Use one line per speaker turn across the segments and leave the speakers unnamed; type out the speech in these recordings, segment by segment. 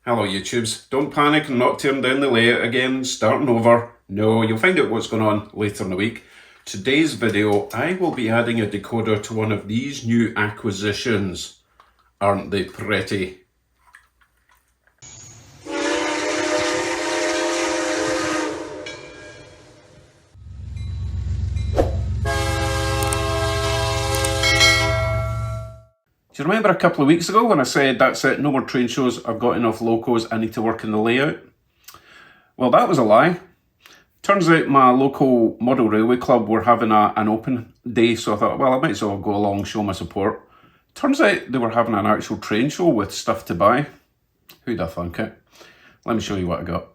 Hello YouTubes, don't panic and not turn down the layout again, starting over. No, you'll find out what's going on later in the week. Today's video, I will be adding a decoder to one of these new acquisitions. Aren't they pretty? Do you remember a couple of weeks ago when I said, that's it, no more train shows, I've got enough locos, I need to work in the layout? Well, that was a lie. Turns out my local model railway club were having an open day, so I thought, well, I might as well go along and show my support. Turns out they were having an actual train show with stuff to buy. Who'd have thunk it? Let me show you what I got.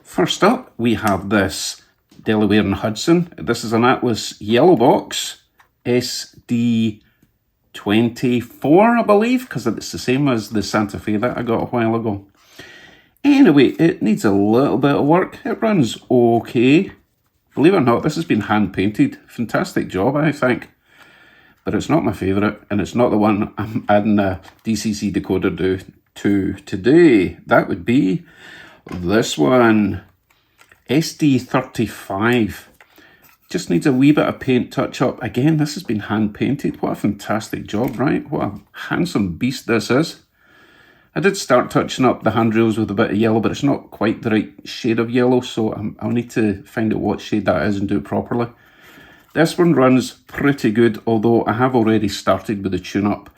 First up, we have this Delaware Hudson. This is an Atlas yellow box, SD24, I believe, because it's the same as the Santa Fe that I got a while ago. Anyway, it needs a little bit of work. It runs okay. Believe it or not, this has been hand painted. Fantastic job, I think. But it's not my favourite, and it's not the one I'm adding a DCC decoder to today. That would be this one, SD35. Just needs a wee bit of paint touch up. Again, this has been hand painted. What a fantastic job, right? What a handsome beast this is. I did start touching up the handrails with a bit of yellow, but it's not quite the right shade of yellow, so I'll need to find out what shade that is and do it properly. This one runs pretty good, although I have already started with the tune-up.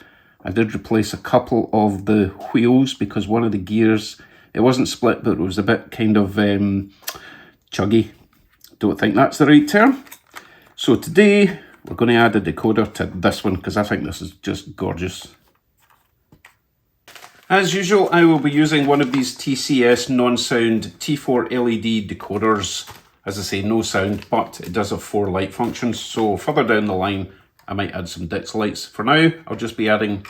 I did replace a couple of the wheels because one of the gears, it wasn't split, but it was a bit kind of chuggy. Don't think that's the right term. So today, we're going to add a decoder to this one because I think this is just gorgeous. As usual, I will be using one of these TCS non-sound T4 LED decoders. As I say, no sound, but it does have 4 light functions. So further down the line, I might add some Dix lights. For now, I'll just be adding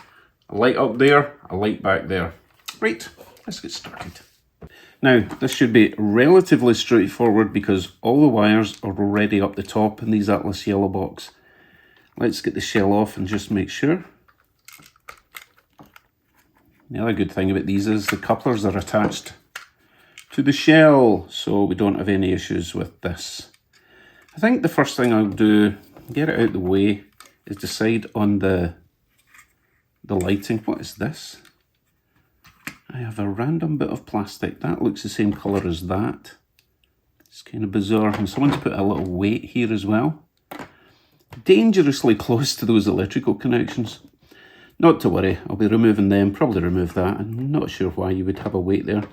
a light up there, a light back there. Right, let's get started. Now, this should be relatively straightforward because all the wires are already up the top in these Atlas yellow box. Let's get the shell off and just make sure. The other good thing about these is the couplers are attached to the shell, so we don't have any issues with this. I think the first thing I'll do, get it out of the way, is decide on the lighting. What is this? I have a random bit of plastic. That looks the same colour as that. It's kind of bizarre. And someone's put a little weight here as well. Dangerously close to those electrical connections. Not to worry, I'll be removing them, probably remove that. I'm not sure why you would have a weight there.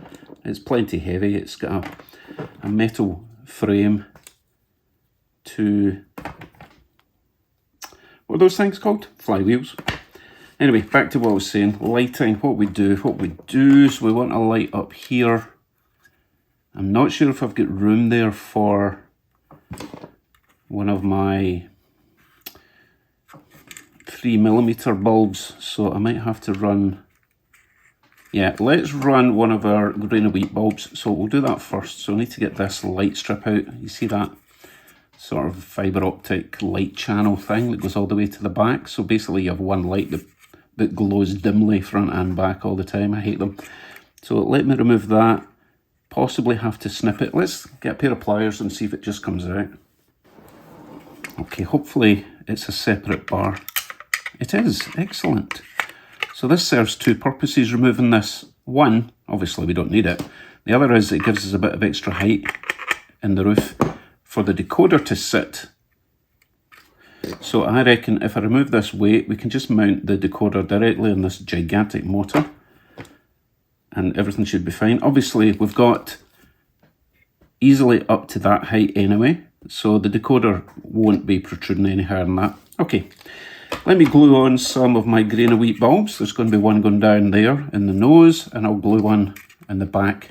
It's plenty heavy. It's got a metal frame to, what are those things called? Flywheels. Anyway, back to what I was saying. Lighting, what we do. So we want a light up here. I'm not sure if I've got room there for one of my 3mm bulbs, so I might have to run, yeah, let's run one of our grain of wheat bulbs. So we'll do that first. So I need to get this light strip out. You see that sort of fibre optic light channel thing that goes all the way to the back. So basically you have one light that glows dimly front and back all the time. I hate them. So let me remove that, possibly have to snip it. Let's get a pair of pliers and see if it just comes out. Okay, hopefully it's a separate bar. It is, excellent. So this serves 2 purposes, removing this. One, obviously we don't need it. The other is it gives us a bit of extra height in the roof for the decoder to sit. So I reckon if I remove this weight, we can just mount the decoder directly on this gigantic motor and everything should be fine. Obviously we've got easily up to that height anyway, so the decoder won't be protruding any higher than that. Okay. Let me glue on some of my grain of wheat bulbs. There's going to be one going down there in the nose, and I'll glue one in the back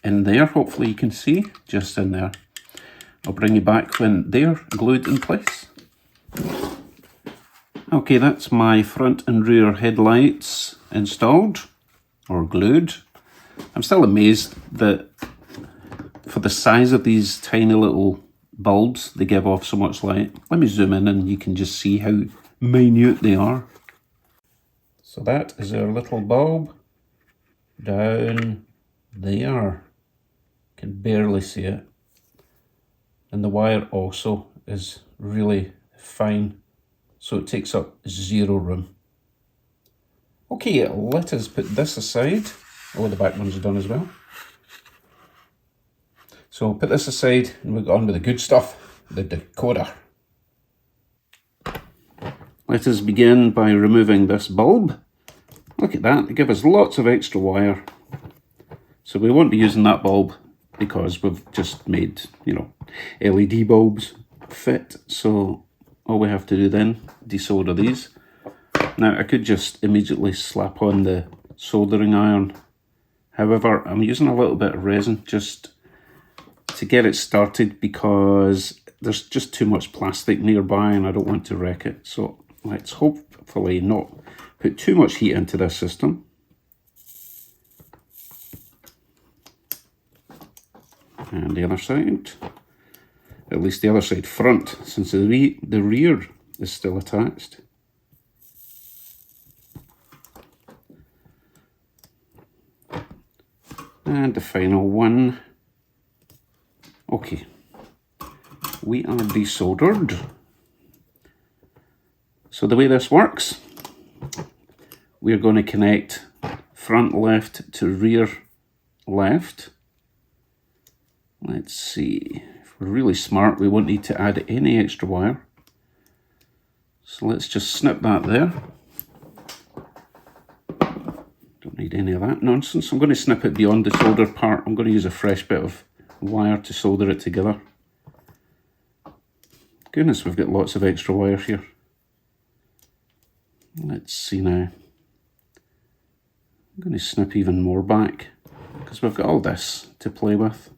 in there. Hopefully you can see, just in there. I'll bring you back when they're glued in place. Okay, that's my front and rear headlights installed, or glued. I'm still amazed that for the size of these tiny little bulbs, they give off so much light. Let me zoom in and you can just see how minute they are. So that is our little bulb. down there. Can barely see it. And the wire also is really fine, so it takes up zero room. Okay, let us put this aside. Oh, the back ones are done as well. So put this aside and we'll get on with the good stuff, the decoder. Let us begin by removing this bulb. Look at that, they give us lots of extra wire. So we won't be using that bulb because we've just made, you know, LED bulbs fit. So all we have to do then, desolder these. Now I could just immediately slap on the soldering iron. However, I'm using a little bit of resin just to get it started because there's just too much plastic nearby and I don't want to wreck it. So let's hopefully not put too much heat into this system. And the other side, at least the other side front, since the rear is still attached. And the final one. Okay, we are desoldered. So the way this works, we're going to connect front left to rear left. Let's see, if we're really smart, we won't need to add any extra wire. So let's just snip that there. Don't need any of that nonsense. I'm going to snip it beyond the solder part. I'm going to use a fresh bit of wire to solder it together. Goodness, we've got lots of extra wire here. Let's see now. I'm going to snip even more back because we've got all this to play with.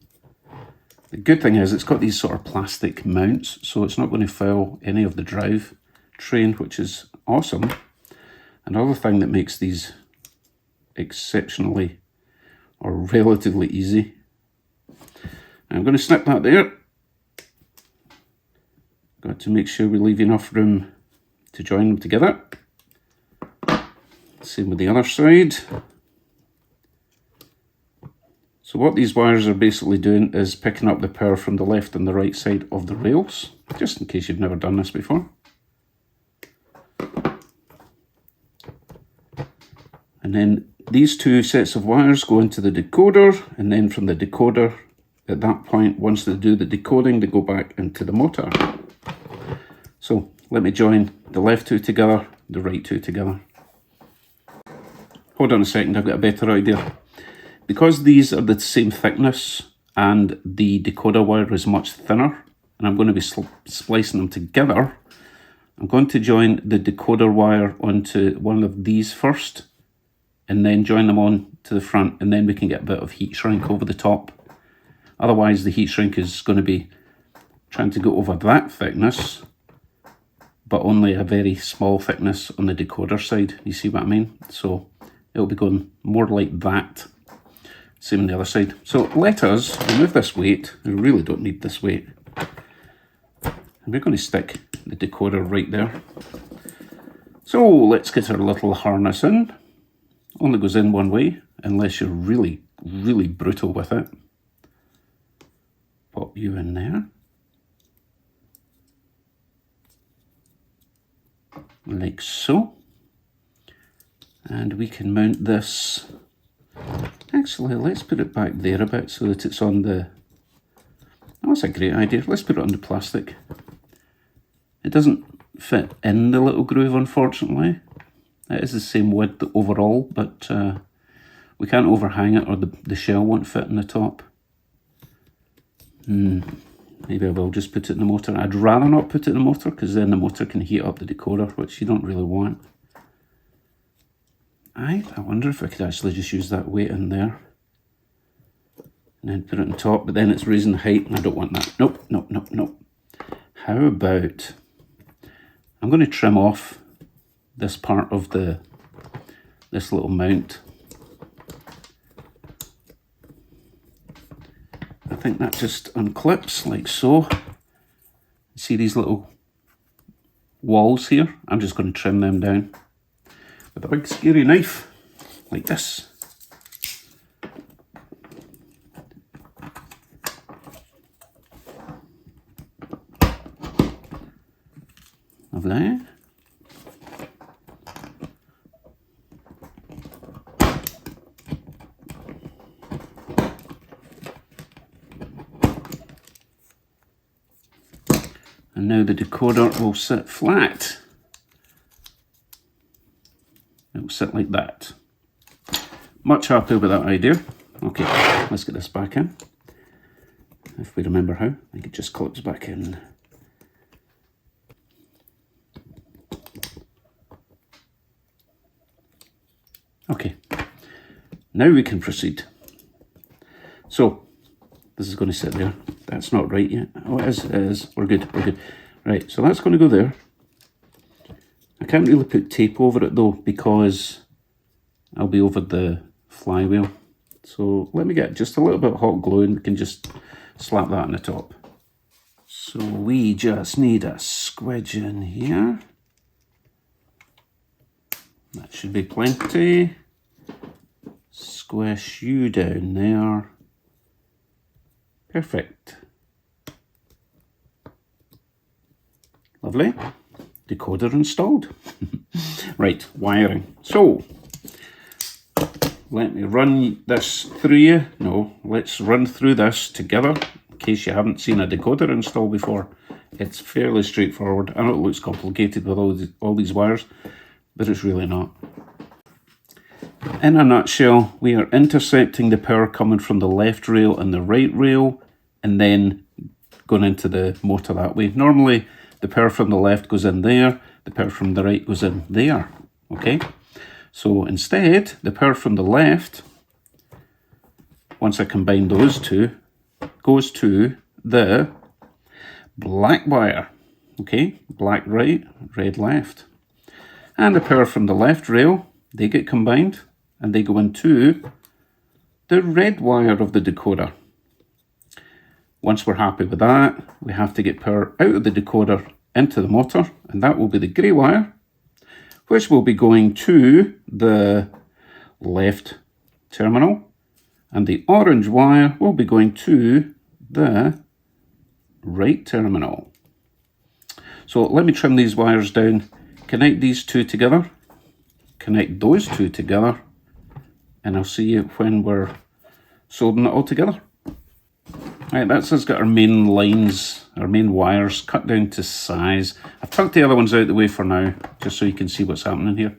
The good thing is it's got these sort of plastic mounts, so it's not going to foul any of the drive train, which is awesome. Another thing that makes these exceptionally or relatively easy. I'm going to snip that there. Got to make sure we leave enough room to join them together. Same with the other side. So what these wires are basically doing is picking up the power from the left and the right side of the rails, just in case you've never done this before. And then these two sets of wires go into the decoder, and then from the decoder, at that point, once they do the decoding, they go back into the motor. So let me join the left two together, the right two together. Hold on a second, I've got a better idea. Because these are the same thickness and the decoder wire is much thinner, and I'm going to be splicing them together, I'm going to join the decoder wire onto one of these first, and then join them on to the front, and then we can get a bit of heat shrink over the top. Otherwise the heat shrink is going to be trying to go over that thickness, but only a very small thickness on the decoder side. You see what I mean? So it'll be going more like that. Same on the other side. So let us remove this weight. We really don't need this weight. And we're going to stick the decoder right there. So let's get our little harness in. Only goes in one way, unless you're really, really brutal with it. Pop you in there. Like so. And we can mount this. Actually, let's put it back there a bit so that it's on the... Oh, that's a great idea. Let's put it on the plastic. It doesn't fit in the little groove, unfortunately. It is the same width overall, but we can't overhang it or the shell won't fit in the top. Maybe I will just put it in the motor. I'd rather not put it in the motor because then the motor can heat up the decoder, which you don't really want. I wonder if I could actually just use that weight in there and then put it on top, but then it's raising the height and I don't want that. Nope, nope, nope, nope. How about, I'm going to trim off this part of this little mount. I think that just unclips like so. See these little walls here? I'm just going to trim them down with a big scary knife, like this. Lovely. And now the decoder will sit flat. It will sit like that. Much happy with that idea. Okay, let's get this back in. If we remember how, I think it just clips back in. Okay, now we can proceed. So, this is going to sit there. That's not right yet. Oh, it is. We're good, we're good. Right, so that's going to go there. I can't really put tape over it though, because I'll be over the flywheel. So let me get just a little bit of hot glue and we can just slap that on the top. So we just need a squidge in here. That should be plenty. Squish you down there. Perfect. Lovely. Decoder installed. Right, wiring. So, let me run this through you. No, let's run through this together in case you haven't seen a decoder install before. It's fairly straightforward. I know it looks complicated with all these wires, but it's really not. In a nutshell, we are intercepting the power coming from the left rail and the right rail, and then going into the motor that way. Normally, the power from the left goes in there, the power from the right goes in there, okay? So instead, the power from the left, once I combine those two, goes to the black wire, okay? Black right, red left. And the power from the left rail, they get combined and they go into the red wire of the decoder. Once we're happy with that, we have to get power out of the decoder into the motor, and that will be the grey wire, which will be going to the left terminal, and the orange wire will be going to the right terminal. So let me trim these wires down, connect these two together, connect those two together, and I'll see you when we're soldering it all together. Right, that's us got our main lines, our main wires cut down to size. I've tucked the other ones out the way for now, just so you can see what's happening here.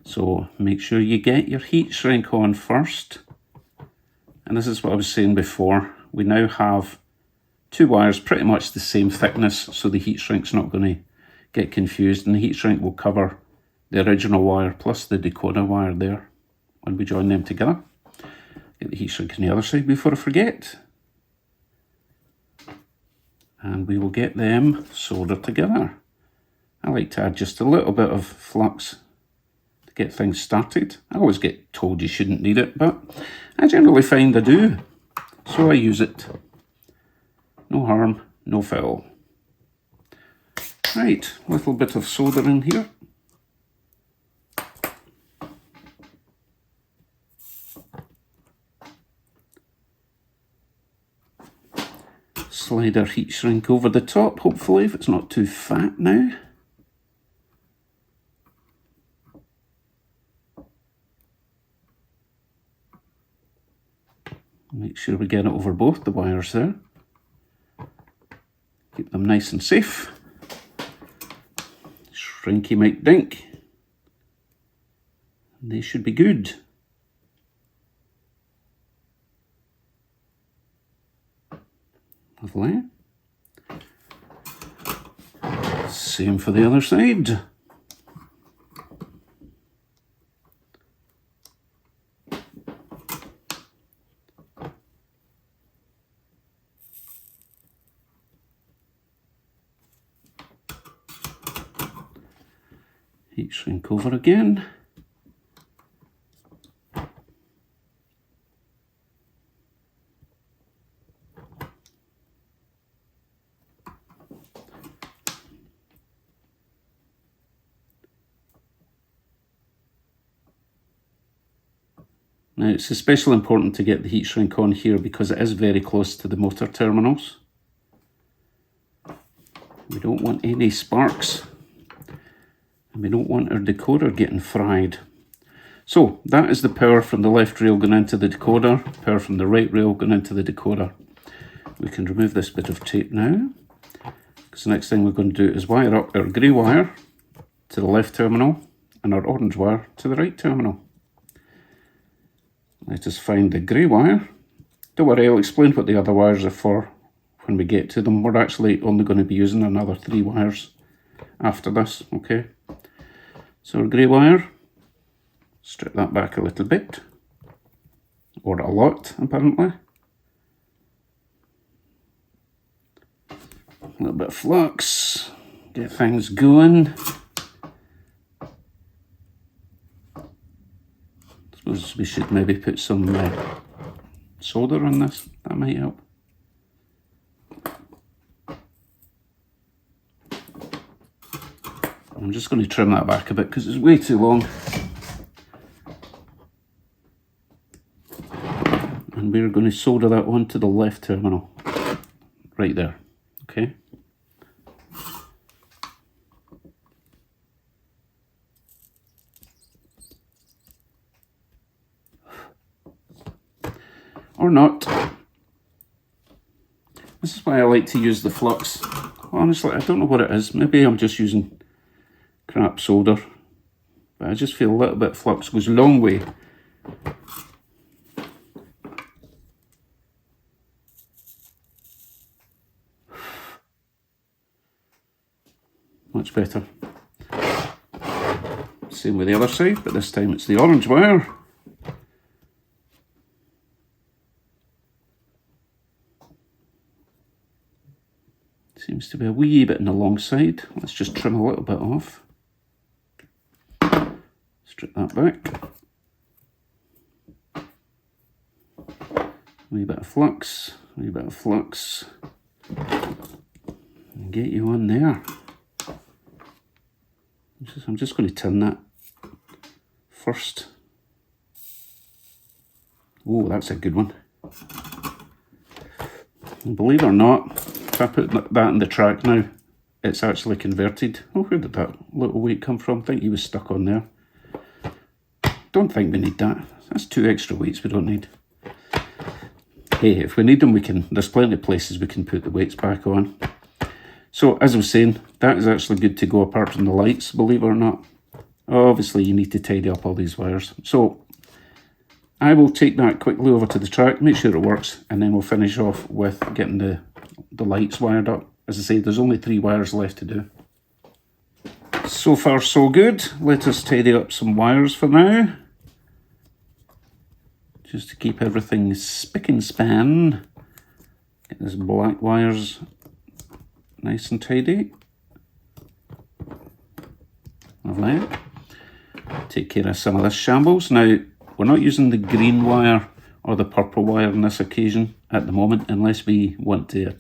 So make sure you get your heat shrink on first. And this is what I was saying before. We now have two wires pretty much the same thickness, so the heat shrink's not going to get confused, and the heat shrink will cover the original wire plus the decoder wire there when we join them together. Get the heat shrink on the other side before I forget. And we will get them soldered together. I like to add just a little bit of flux to get things started. I always get told you shouldn't need it, but I generally find I do, so I use it. No harm, no foul. Right, a little bit of soldering here. Slide our heat shrink over the top, hopefully, if it's not too fat now. Make sure we get it over both the wires there. Keep them nice and safe. Shrinky might dink. They should be good. Lovely. Same for the other side. Heat shrink over again. Now it's especially important to get the heat shrink on here because it is very close to the motor terminals. We don't want any sparks And we don't want our decoder getting fried. So that is the power from the left rail going into the decoder, power from the right rail going into the decoder. We can remove this bit of tape now, because the next thing we're going to do is wire up our grey wire to the left terminal and our orange wire to the right terminal. Let us find the grey wire. Don't worry, I'll explain what the other wires are for when we get to them. We're actually only going to be using another 3 wires after this, okay? So our grey wire, strip that back a little bit, or a lot apparently. A little bit of flux, get things going. Suppose we should maybe put some solder on this, that might help. I'm just going to trim that back a bit because it's way too long. And we're going to solder that onto the left terminal, right there, okay? Or not. This is why I like to use the flux. Honestly, I don't know what it is. Maybe I'm just using crap solder. But I just feel a little bit of flux goes a long way. Much better. Same with the other side, but this time it's the orange wire. Seems to be a wee bit on the long side. Let's just trim a little bit off. Strip that back. Wee bit of flux, wee bit of flux. And get you on there. I'm just going to turn that first. Oh, that's a good one. And believe it or not, if I put that in the track now, it's actually converted. Oh, where did that little weight come from? I think he was stuck on there. Don't think we need that. That's 2 extra weights we don't need. Hey, if we need them, we can. There's plenty of places we can put the weights back on. So, as I was saying, that is actually good to go apart from the lights, believe it or not. Obviously, you need to tidy up all these wires. So, I will take that quickly over to the track, make sure it works, and then we'll finish off with getting the lights wired up. As I say, there's only 3 wires left to do. So far, so good. Let us tidy up some wires for now. Just to keep everything spick and span. Get these black wires nice and tidy. Lovely. Take care of some of this shambles. Now, we're not using the green wire or the purple wire on this occasion at the moment, unless we want to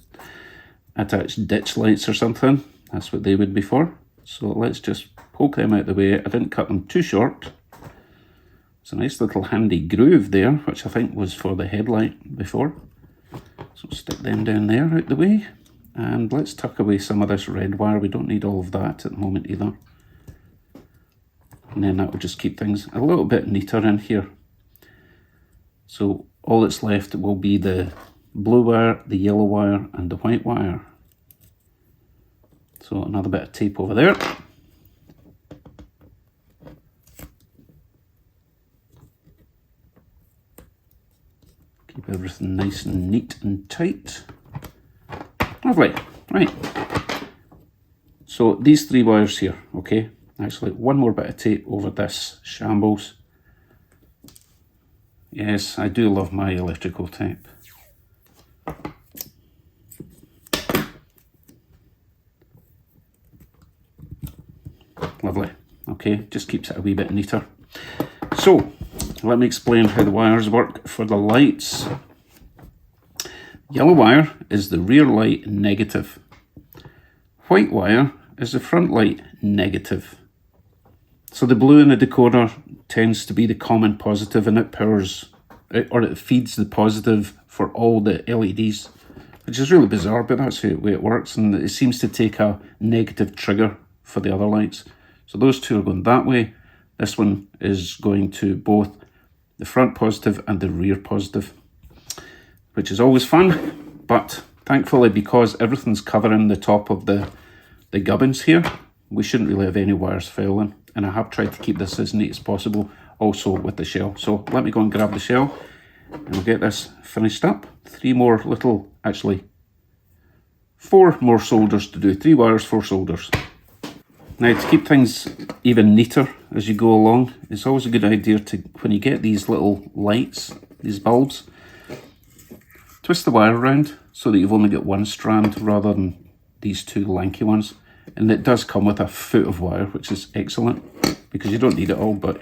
attach ditch lights or something. That's what they would be for. So let's just poke them out the way. I didn't cut them too short. It's a nice little handy groove there, which I think was for the headlight before. So stick them down there out the way. And let's tuck away some of this red wire. We don't need all of that at the moment either. And then that will just keep things a little bit neater in here. So all that's left will be the blue wire, the yellow wire, and the white wire. So another bit of tape over there. Keep everything nice and neat and tight. Lovely. Right. So these 3 wires here, okay? Actually, one more bit of tape over this shambles. Yes, I do love my electrical tape. Lovely. Okay, just keeps it a wee bit neater. So, let me explain how the wires work for the lights. Yellow wire is the rear light negative. White wire is the front light negative. So the blue in the decoder tends to be the common positive, and it powers, or it feeds the positive for all the LEDs, which is really bizarre, but that's the way it works, and it seems to take a negative trigger for the other lights. So those two are going that way. This one is going to both the front positive and the rear positive, which is always fun. But thankfully, because everything's covering the top of the gubbins here, we shouldn't really have any wires failing. And I have tried to keep this as neat as possible, also with the shell. So let me go and grab the shell and we'll get this finished up. 4 more solders to do. 3 wires, 4 solders. Now, to keep things even neater as you go along, it's always a good idea to, when you get these little lights, these bulbs, twist the wire around so that you've only got 1 strand rather than these 2 lanky ones. And it does come with a foot of wire, which is excellent because you don't need it all, but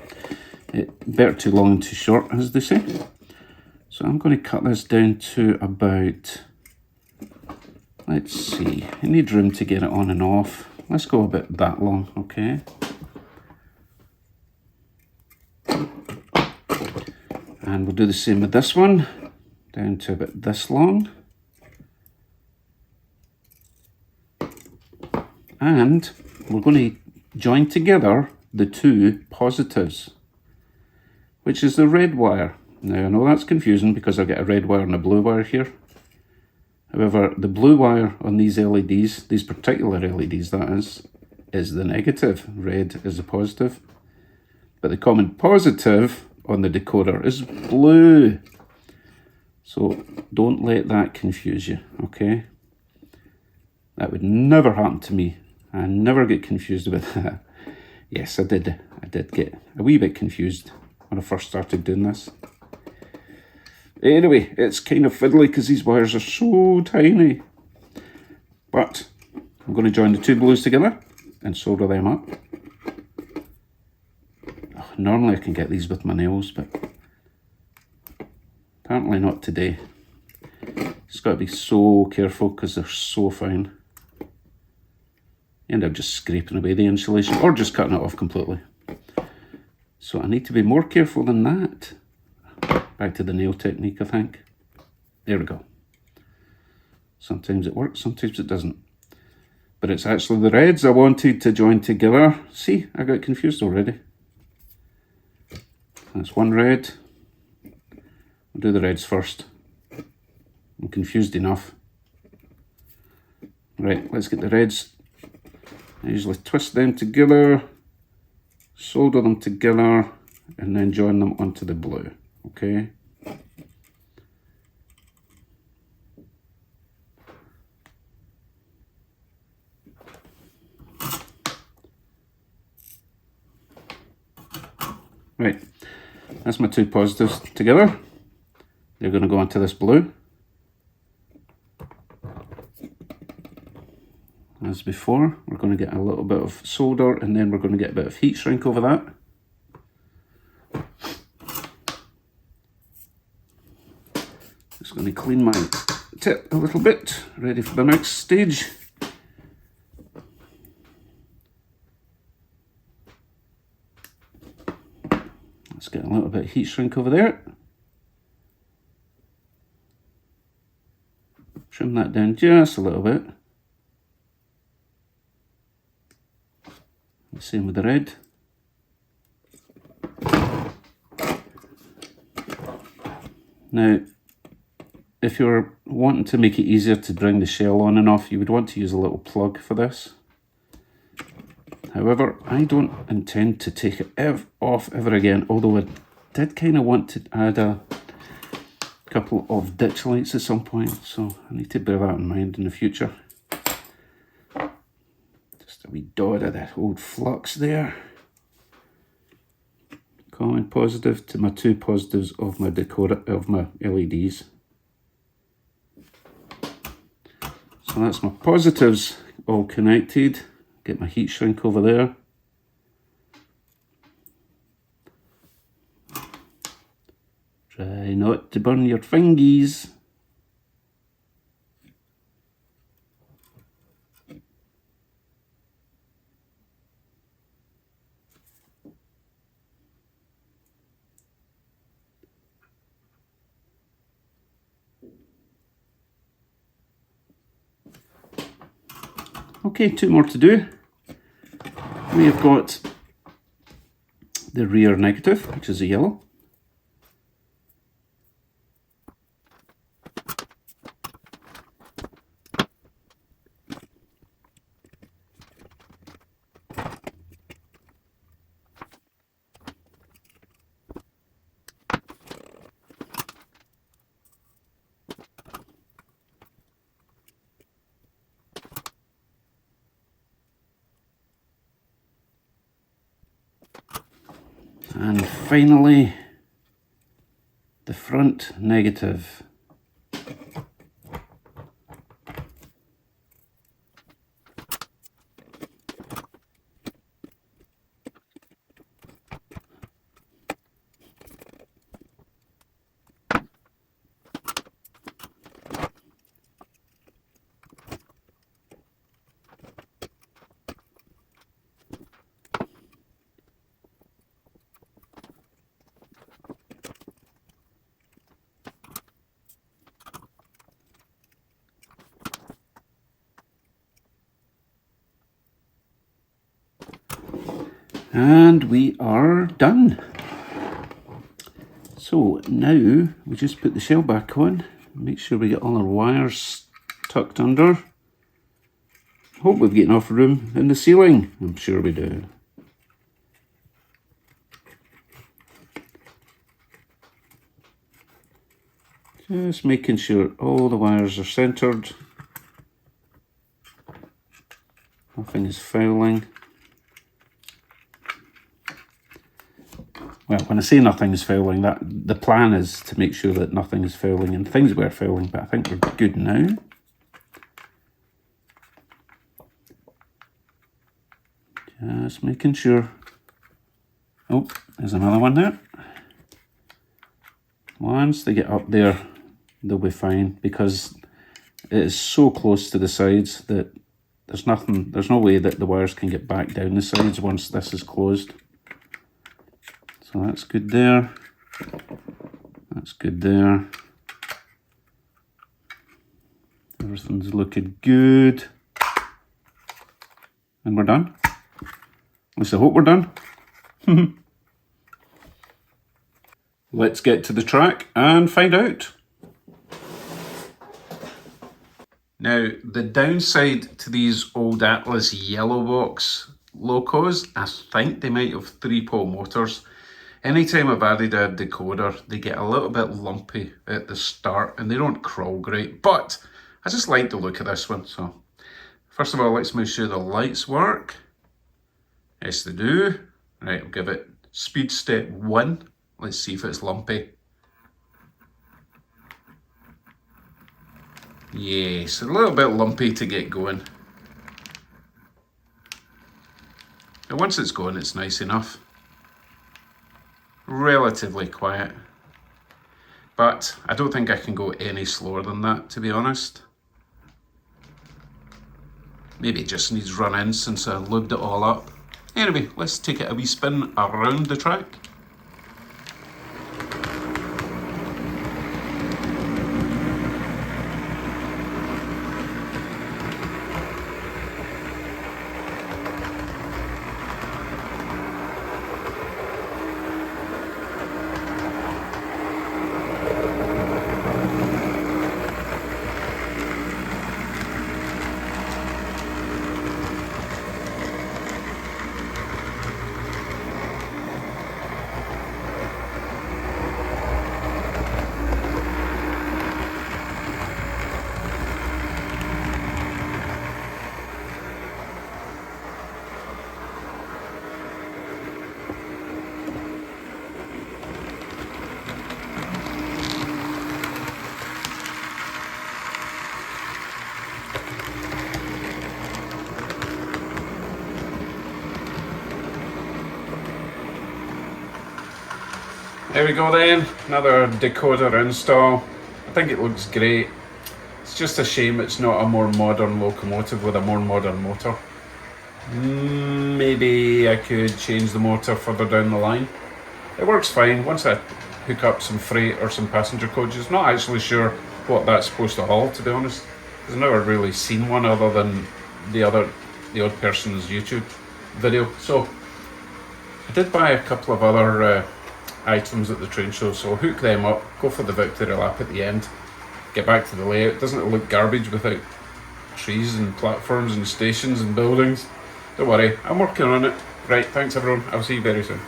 better too long than too short, as they say. So I'm going to cut this down to about, let's see, I need room to get it on and off. Let's go about that long, okay? And we'll do the same with this one, down to about this long. And we're going to join together the 2 positives, which is the red wire. Now I know that's confusing because I've got a red wire and a blue wire here. However, the blue wire on these LEDs, these particular LEDs that is the negative. Red is the positive. But the common positive on the decoder is blue. So don't let that confuse you, okay? That would never happen to me. I never get confused about that. Yes, I did get a wee bit confused when I first started doing this. Anyway, it's kind of fiddly because these wires are so tiny. But I'm going to join the 2 blues together and solder them up. Oh, normally I can get these with my nails, but apparently not today. Just got to be so careful because they're so fine. You end up just scraping away the insulation or just cutting it off completely. So I need to be more careful than that. Back to the nail technique, I think. There we go. Sometimes it works, sometimes it doesn't. But it's actually the reds I wanted to join together. See, I got confused already. That's 1 red. I'll do the reds first. I'm confused enough. Right, let's get the reds. I usually twist them together, solder them together, and then join them onto the blue. Okay. Right, that's my 2 positives together. They're going to go onto this blue. As before, we're going to get a little bit of solder and then we're going to get a bit of heat shrink over that. Just going to clean my tip a little bit, ready for the next stage. Let's get a little bit of heat shrink over there. Trim that down just a little bit. Same with the red. Now, if you're wanting to make it easier to bring the shell on and off, you would want to use a little plug for this. However, I don't intend to take it off ever again, although I did kind of want to add a couple of ditch lights at some point, so I need to bear that in mind in the future. Just a wee dot of that old flux there. Common positive to my 2 positives of my decoder, of my LEDs. So that's my positives all connected. Get my heat shrink over there. Try not to burn your fingies. Okay, 2 more to do. We have got the rear negative, which is a yellow. And finally, the front negative. And we are done. So now we just put the shell back on, make sure we get all our wires tucked under. Hope we've got enough room in the ceiling. I'm sure we do. Just making sure all the wires are centered. Nothing is fouling. Well, when I say nothing is fouling, that the plan is to make sure that nothing is fouling, and things were fouling, but I think we're good now. Just making sure. Oh, there's another one there. Once they get up there, they'll be fine, because it is so close to the sides that there's no way that the wires can get back down the sides once this is closed. So that's good there. That's good there. Everything's looking good. And we're done. At least I hope we're done. Let's get to the track and find out. Now, the downside to these old Atlas yellow box locos, I think they might have 3-pole motors. Anytime I've added a decoder, they get a little bit lumpy at the start and they don't crawl great, but I just like the look of this one. So first of all, let's make sure the lights work. Yes, they do. Right, I'll give it speed step 1. Let's see if it's lumpy. Yes, a little bit lumpy to get going. But once it's going, it's nice enough. Relatively quiet. But I don't think I can go any slower than that, to be honest. Maybe it just needs run in since I lubed it all up. Anyway, let's take it a wee spin around the track. There we go then, another decoder install. I think it looks great. It's just a shame it's not a more modern locomotive with a more modern motor. Maybe I could change the motor further down the line. It works fine once I hook up some freight or some passenger coaches. Not actually sure what that's supposed to haul, to be honest. I've never really seen one other than the odd person's YouTube. video. So I did buy a couple of other items at the trade show, so I'll hook them up, go for the victory lap at the end, get back to the layout. Doesn't it look garbage without trees and platforms and stations and buildings? Don't worry, I'm working on it. Right, thanks everyone, I'll see you very soon.